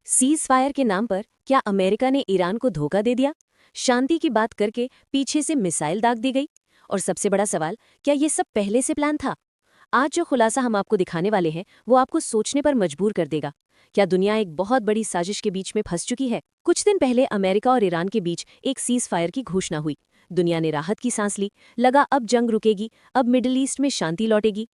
Cease fire के नाम पर क्या अमेरिका ने ईरान को धोखा दे दिया? शांति की बात करके पीछे से मिसाइल दाग दी गई? और सबसे बड़ा सवाल, क्या ये सब पहले से प्लान था? आज जो खुलासा हम आपको दिखाने वाले हैं वो आपको सोचने पर मजबूर कर देगा। क्या दुनिया एक बहुत बड़ी साजिश के बीच में फंस चुकी है? कुछ दिन पहले अमेरिका और ईरान के बीच एक सीज फायर की घोषणा हुई। दुनिया ने राहत की सांस ली, लगा अब जंग रुकेगी, अब मिडिल ईस्ट में शांति लौटेगी।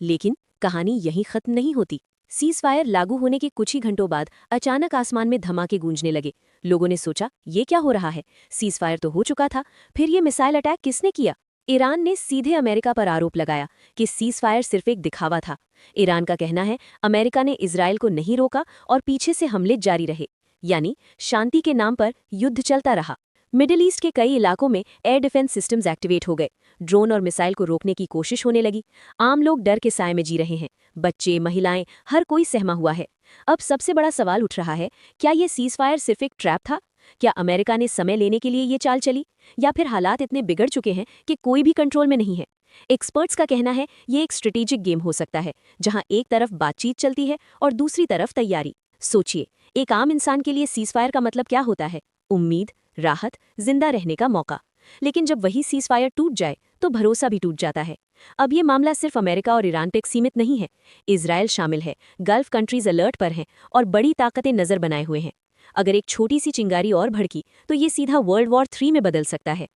लेकिन कहानी यहीं खत्म नहीं होती। सीज फायर लागू होने के कुछ ही घंटों बाद अचानक आसमान में धमाके गूंजने लगे। लोगों ने सोचा, ये क्या हो रहा है? सीज फायर तो हो चुका था, फिर ये मिसाइल अटैक किसने किया? ईरान ने सीधे अमेरिका पर आरोप लगाया कि सीज फायर सिर्फ एक दिखावा था। ईरान का कहना है अमेरिका ने इजरायल को नहीं रोका और पीछे से हमले जारी रहे, यानी शांति के नाम पर युद्ध चलता रहा। मिडिल ईस्ट के कई इलाकों में एयर डिफेंस सिस्टम्स एक्टिवेट हो गए। ड्रोन और मिसाइल को रोकने की कोशिश होने लगी। आम लोग डर के साए में जी रहे हैं। बच्चे, महिलाएं, हर कोई सहमा हुआ है। अब सबसे बड़ा सवाल उठ रहा है, क्या ये सीज फायर सिर्फ एक ट्रैप था? क्या अमेरिका ने समय लेने के लिए ये चाल चली, या फिर हालात इतने बिगड़ चुके हैं कि कोई भी कंट्रोल में नहीं है? एक्सपर्ट्स का कहना है ये एक स्ट्रेटेजिक गेम हो सकता है, जहां एक तरफ बातचीत चलती है और दूसरी तरफ तैयारी। सोचिए, एक आम इंसान के लिए सीज फायर का मतलब क्या होता है? उम्मीद, राहत, जिंदा रहने का मौका। लेकिन जब वही सीज फायर टूट जाए तो भरोसा भी टूट जाता है। अब ये मामला सिर्फ अमेरिका और ईरान तक सीमित नहीं है। इजराइल शामिल है, गल्फ कंट्रीज अलर्ट पर हैं और बड़ी ताकतें नजर बनाए हुए हैं। अगर एक छोटी सी चिंगारी और भड़की तो ये सीधा वर्ल्ड वॉर 3 में बदल सकता है।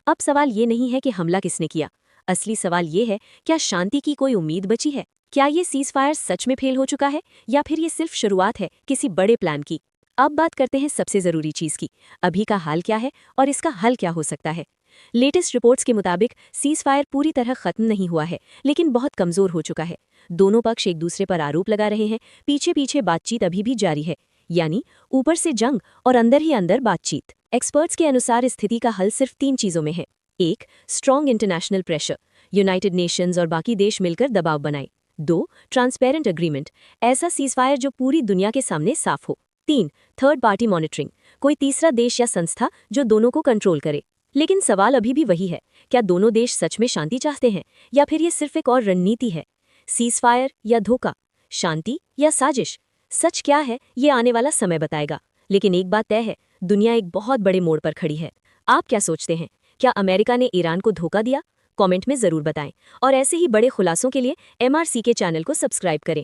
अब सवाल ये नहीं है कि हमला किसने किया। असली सवाल ये है, क्या शांति की कोई उम्मीद बची है? क्या ये सीज फायर सच में फेल हो चुका है, या फिर ये सिर्फ शुरुआत है किसी बड़े प्लान की? अब बात करते हैं सबसे जरूरी चीज की, अभी का हाल क्या है और इसका हल क्या हो सकता है। लेटेस्ट रिपोर्ट्स के मुताबिक सीज फायर पूरी तरह खत्म नहीं हुआ है, लेकिन बहुत कमजोर हो चुका है। दोनों पक्ष एक दूसरे पर आरोप लगा रहे हैं, पीछे पीछे बातचीत अभी भी जारी है, यानी ऊपर से जंग और अंदर ही अंदर बातचीत। एक्सपर्ट्स के अनुसार इस स्थिति का हल सिर्फ 3 चीजों में है। 1. Strong international pressure, United Nations और बाकी देश मिलकर दबाव बनाए। 2. ट्रांसपेरेंट अग्रीमेंट, ऐसा सीज फायर जो पूरी दुनिया के सामने साफ हो। 3. थर्ड पार्टी मॉनिटरिंग, कोई तीसरा देश या संस्था जो दोनों को कंट्रोल करे। लेकिन सवाल अभी भी वही है, क्या दोनों देश सच में शांति चाहते हैं, या फिर ये सिर्फ एक और रणनीति है? सीज फायर या धोखा, शांति या साजिश? सच क्या है ये आने वाला समय बताएगा। लेकिन एक बात तय है, दुनिया एक बहुत बड़े मोड़ पर खड़ी है। आप क्या सोचते हैं? क्या अमेरिका ने ईरान को धोखा दिया? कमेंट में जरूर बताएं। और ऐसे ही बड़े खुलासों के लिए MRC के चैनल को सब्सक्राइब करें।